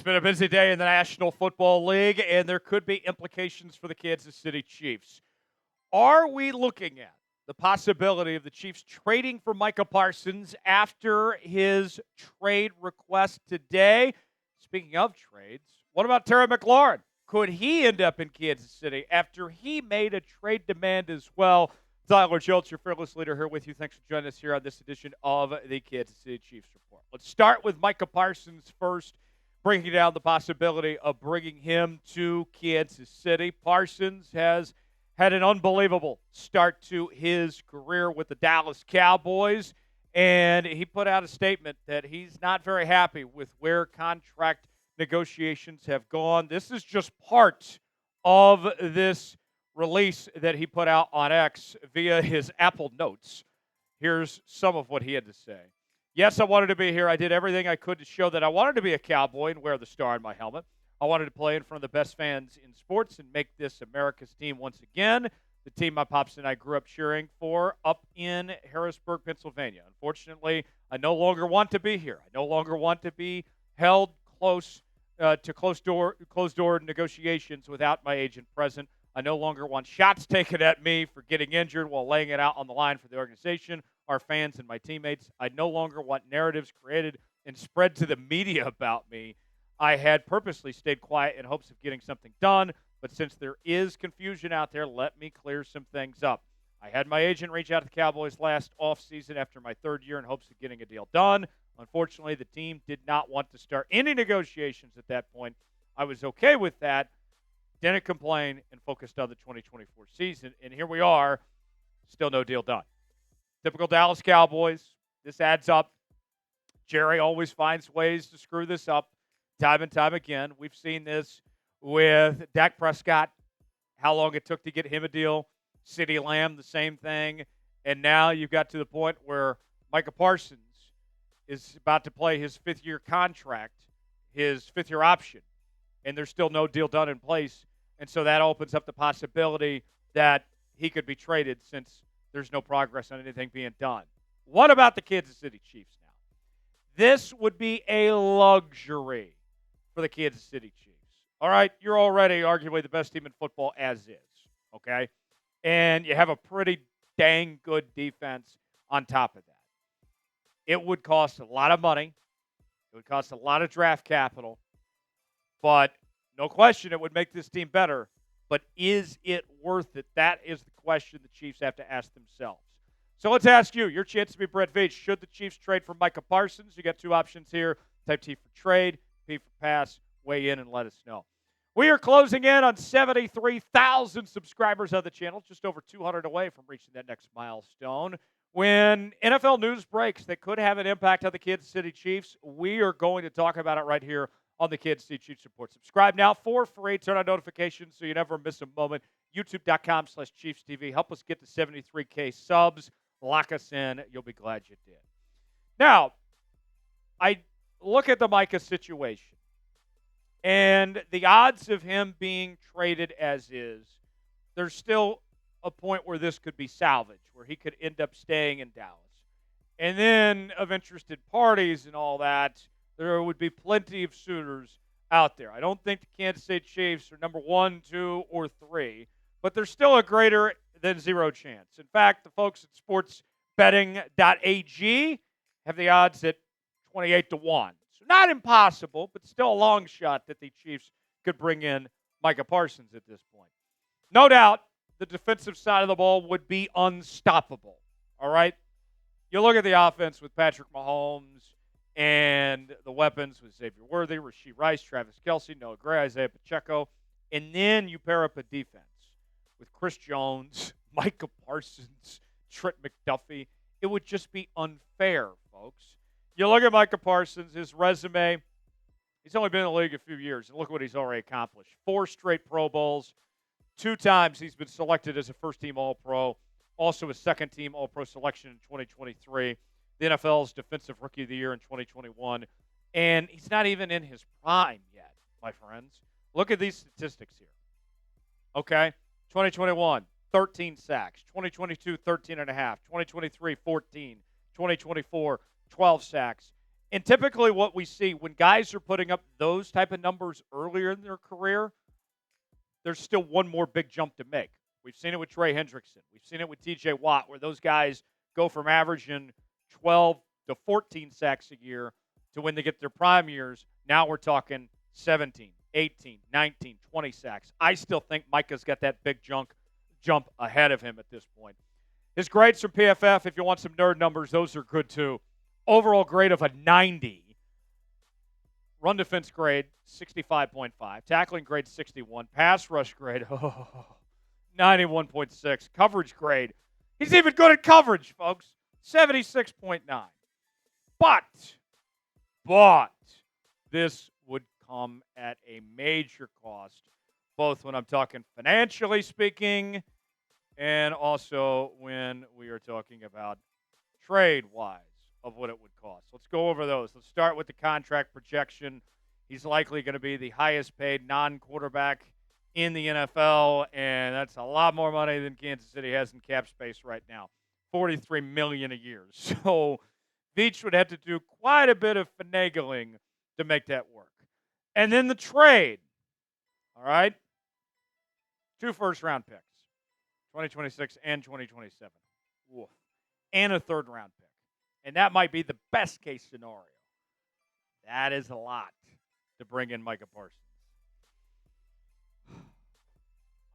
been a busy day in the National Football League, and there could be implications for the Kansas City Chiefs. Are we looking at the possibility of the Chiefs trading for Micah Parsons after his trade request today? Speaking of trades, what about Terry McLaurin? Could he end up in Kansas City after he made a trade demand as well? Tyler Schultz, your fearless leader, here with you. Thanks for joining us here on this edition of the Kansas City Chiefs Report. Let's start with Micah Parsons first, breaking down the possibility of bringing him to Kansas City. Parsons has had an unbelievable start to his career with the Dallas Cowboys, and he put out a statement that he's not very happy with where contract negotiations have gone. This is just part of this release that he put out on X via his Apple Notes. Here's some of what he had to say. Yes, I wanted to be here. I did everything I could to show that I wanted to be a Cowboy and wear the star on my helmet. I wanted to play in front of the best fans in sports and make this America's team once again, the team my pops and I grew up cheering for up in Harrisburg, Pennsylvania. Unfortunately, I no longer want to be here. I no longer want to be held close to closed door negotiations without my agent present. I no longer want shots taken at me for getting injured while laying it out on the line for the organization, our fans, and my teammates. I no longer want narratives created and spread to the media about me. I had purposely stayed quiet in hopes of getting something done, but since there is confusion out there, let me clear some things up. I had my agent reach out to the Cowboys last offseason after my third year in hopes of getting a deal done. Unfortunately, the team did not want to start any negotiations at that point. I was okay with that, didn't complain, and focused on the 2024 season. And here we are, still no deal done. Typical Dallas Cowboys. This adds up. Jerry always finds ways to screw this up time and time again. We've seen this with Dak Prescott, how long it took to get him a deal. CeeDee Lamb, the same thing. And now you've got to the point where Micah Parsons is about to play his fifth-year contract, his fifth-year option, and there's still no deal done in place. And so that opens up the possibility that he could be traded since there's no progress on anything being done. What about the Kansas City Chiefs now? This would be a luxury for the Kansas City Chiefs. All right, you're already arguably the best team in football as is, okay? And you have a pretty dang good defense on top of that. It would cost a lot of money. It would cost a lot of draft capital. But no question it would make this team better. But is it worth it? That is the question the Chiefs have to ask themselves. So let's ask you, your chance to be Brett Veach. Should the Chiefs trade for Micah Parsons? You got two options here. Type T for trade, P for pass. Weigh in and let us know. We are closing in on 73,000 subscribers on the channel, just over 200 away from reaching that next milestone. When NFL news breaks that could have an impact on the Kansas City Chiefs, we are going to talk about it right here on the Kansas City Chiefs Report. Subscribe now for free. Turn on notifications so you never miss a moment. YouTube.com/Chiefs TV. Help us get to 73K subs. Lock us in. You'll be glad you did. Now, I look at the Micah situation, and the odds of him being traded as is, there's still a point where this could be salvaged, where he could end up staying in Dallas. And then of interested parties and all that, there would be plenty of suitors out there. I don't think the Kansas City Chiefs are number 1, 2, or 3, but there's still a greater than zero chance. In fact, the folks at sportsbetting.ag have the odds at 28-1. So not impossible, but still a long shot that the Chiefs could bring in Micah Parsons at this point. No doubt, the defensive side of the ball would be unstoppable, all right? You look at the offense with Patrick Mahomes and the weapons with Xavier Worthy, Rashee Rice, Travis Kelce, Noah Gray, Isaiah Pacheco, and then you pair up a defense with Chris Jones, Micah Parsons, Trent McDuffie. It would just be unfair, folks. You look at Micah Parsons, his resume, he's only been in the league a few years, and look what he's already accomplished. 4 straight Pro Bowls. 2 times he's been selected as a first-team All-Pro, also a second-team All-Pro selection in 2023, the NFL's Defensive Rookie of the Year in 2021, and he's not even in his prime yet, my friends. Look at these statistics here. Okay? 2021, 13 sacks. 2022, 13.5. 2023, 14. 2024, 12 sacks. And typically what we see when guys are putting up those type of numbers earlier in their career, there's still one more big jump to make. We've seen it with Trey Hendrickson. We've seen it with TJ Watt, where those guys go from averaging 12 to 14 sacks a year to when they get their prime years. Now we're talking 17, 18, 19, 20 sacks. I still think Micah's got that big jump ahead of him at this point. His grades from PFF, if you want some nerd numbers, those are good too. Overall grade of a 90. Run defense grade, 65.5. Tackling grade, 61. Pass rush grade, 91.6. Coverage grade, he's even good at coverage, folks, 76.9. But this would come at a major cost, both when I'm talking financially speaking and also when we are talking about trade-wise of what it would cost. Let's go over those. Let's start with the contract projection. He's likely going to be the highest paid non-quarterback in the NFL, and that's a lot more money than Kansas City has in cap space right now, $43 million a year. So Veach would have to do quite a bit of finagling to make that work. And then the trade, all right? 2 first-round picks, 2026 and 2027. Woof. And a third-round pick. And that might be the best-case scenario. That is a lot to bring in Micah Parsons.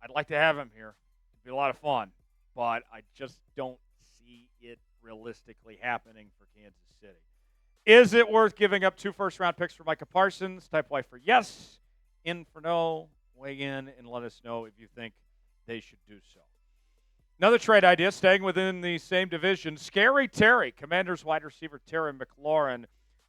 I'd like to have him here. It'd be a lot of fun. But I just don't see it realistically happening for Kansas City. Is it worth giving up 2 first-round picks for Micah Parsons? Type Y for yes, in for no. Weigh in and let us know if you think they should do so. Another trade idea, staying within the same division. Scary Terry, Commanders wide receiver Terry McLaurin,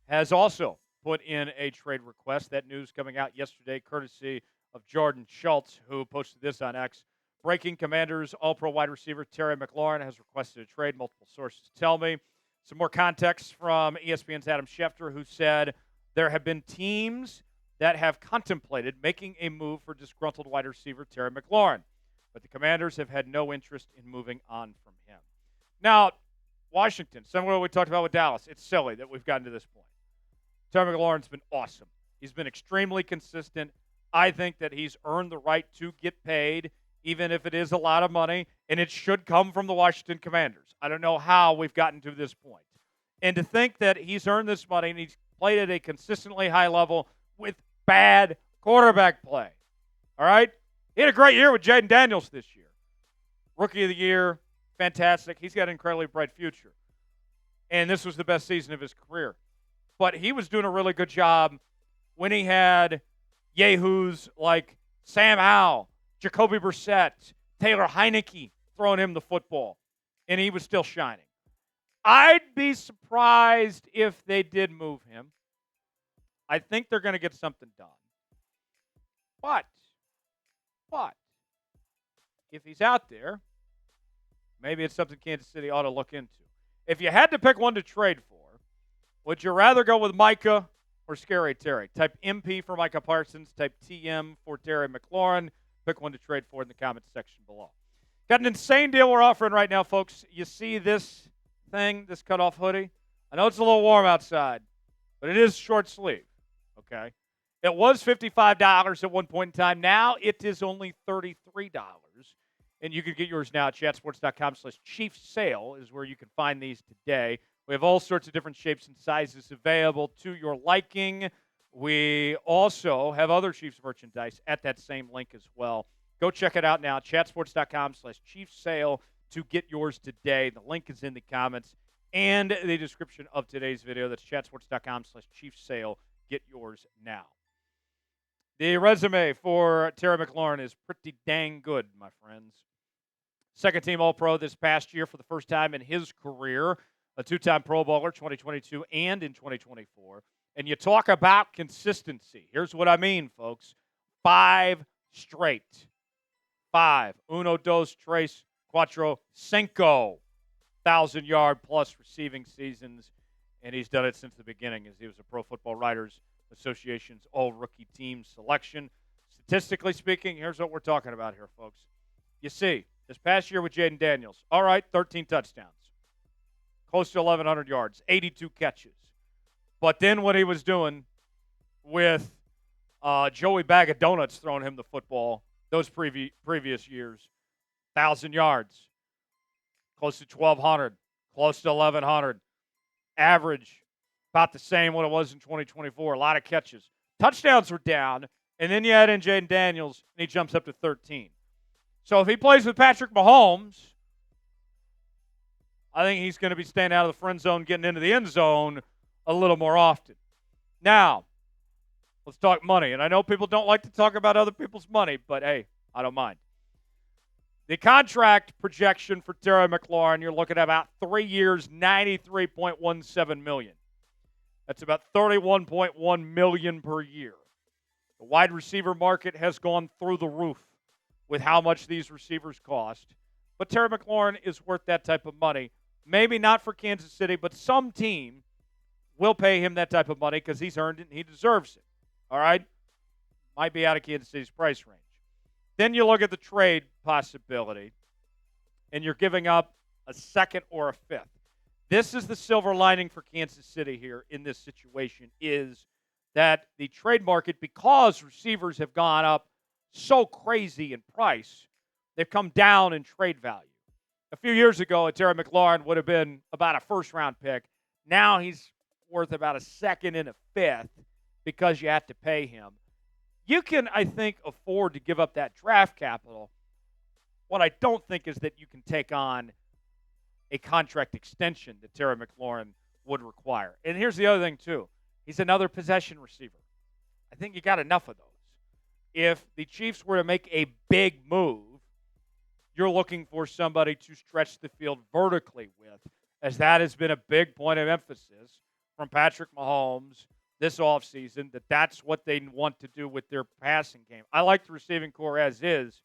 has also put in a trade request. That news coming out yesterday, courtesy of Jordan Schultz, who posted this on X. Breaking: Commanders All-Pro wide receiver Terry McLaurin has requested a trade. Multiple sources tell me. Some more context from ESPN's Adam Schefter, who said there have been teams that have contemplated making a move for disgruntled wide receiver Terry McLaurin, but the Commanders have had no interest in moving on from him. Now, Washington, similar to what we talked about with Dallas, it's silly that we've gotten to this point. Terry McLaurin's been awesome. He's been extremely consistent. I think that he's earned the right to get paid, even if it is a lot of money, and it should come from the Washington Commanders. I don't know how we've gotten to this point. And to think that he's earned this money and he's played at a consistently high level with bad quarterback play. All right? He had a great year with Jaden Daniels this year. Rookie of the year, fantastic. He's got an incredibly bright future. And this was the best season of his career. But he was doing a really good job when he had yahoos like Sam Howell, Jacoby Brissett, Taylor Heineke throwing him the football, and he was still shining. I'd be surprised if they did move him. I think they're going to get something done. But, if he's out there, maybe it's something Kansas City ought to look into. If you had to pick one to trade for, would you rather go with Micah or Scary Terry? Type MP for Micah Parsons. Type TM for Terry McLaurin. Pick one to trade for in the comments section below. Got an insane deal we're offering right now, folks. You see this thing, this cutoff hoodie? I know it's a little warm outside, but it is short sleeve, okay? It was $55 at one point in time. Now it is only $33. And you can get yours now at chatsports.com/Chiefs sale is where you can find these today. We have all sorts of different shapes and sizes available to your liking. We also have other Chiefs merchandise at that same link as well. Go check it out now, chatsports.com/Chiefs sale to get yours today. The link is in the comments and the description of today's video. That's chatsports.com/Chiefs sale. Get yours now. The resume for Terry McLaurin is pretty dang good, my friends. Second-team All-Pro this past year for the first time in his career. A 2-time Pro Bowler, 2022 and in 2024. And you talk about consistency. Here's what I mean, folks. 5 straight. 5. Uno, dos, tres, cuatro, cinco. 1,000-yard-plus receiving seasons. And he's done it since the beginning as he was a Pro Football Writers Association's all-rookie team selection. Statistically speaking, here's what we're talking about here, folks. You see, this past year with Jaden Daniels, all right, 13 touchdowns. Close to 1,100 yards, 82 catches. But then what he was doing with Joey Bag of Donuts throwing him the football those previous years, 1,000 yards, close to 1,200, close to 1,100, average about the same what it was in 2024. A lot of catches. Touchdowns were down, and then you add in Jaden Daniels, and he jumps up to 13. So if he plays with Patrick Mahomes, I think he's going to be staying out of the friend zone, getting into the end zone a little more often. Now, let's talk money. And I know people don't like to talk about other people's money, but hey, I don't mind. The contract projection for Terry McLaurin, you're looking at about 3 years, $93.17 million. That's about $31.1 million per year. The wide receiver market has gone through the roof with how much these receivers cost. But Terry McLaurin is worth that type of money. Maybe not for Kansas City, but some team will pay him that type of money because he's earned it and he deserves it. All right? Might be out of Kansas City's price range. Then you look at the trade possibility, and you're giving up a second or a fifth. This is the silver lining for Kansas City here in this situation, is that the trade market, because receivers have gone up so crazy in price, they've come down in trade value. A few years ago, a Terry McLaurin would have been about a first-round pick. Now he's worth about a second and a fifth because you have to pay him. You can, I think, afford to give up that draft capital. What I don't think is that you can take on a contract extension that Terry McLaurin would require. And here's the other thing, too. He's another possession receiver. I think you got enough of those. If the Chiefs were to make a big move, you're looking for somebody to stretch the field vertically with, as that has been a big point of emphasis from Patrick Mahomes this offseason, that's what they want to do with their passing game. I like the receiving core as is,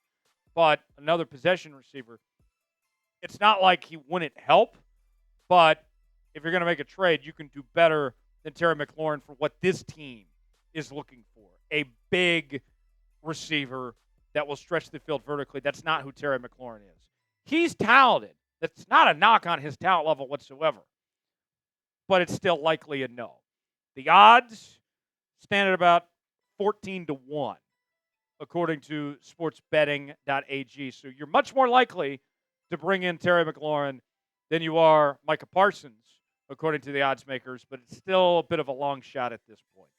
but another possession receiver, it's not like he wouldn't help, but if you're going to make a trade, you can do better than Terry McLaurin for what this team is looking for. A big receiver that will stretch the field vertically. That's not who Terry McLaurin is. He's talented. That's not a knock on his talent level whatsoever, but it's still likely a no. The odds stand at about 14-1, according to sportsbetting.ag. So you're much more likely to bring in Terry McLaurin than you are Micah Parsons, according to the odds makers, but it's still a bit of a long shot at this point.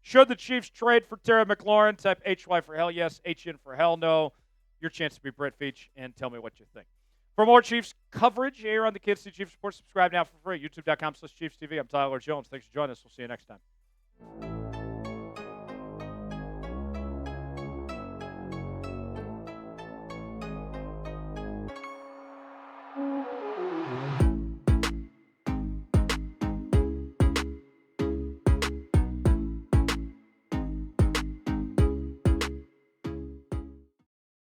Should the Chiefs trade for Terry McLaurin? Type HY for hell yes, HN for hell no. Your chance to be Brett Veach, and tell me what you think. For more Chiefs coverage here on the Kids See Chiefs Report, subscribe now for free. YouTube.com/ChiefsTV. I'm Tyler Jones. Thanks for joining us. We'll see you next time.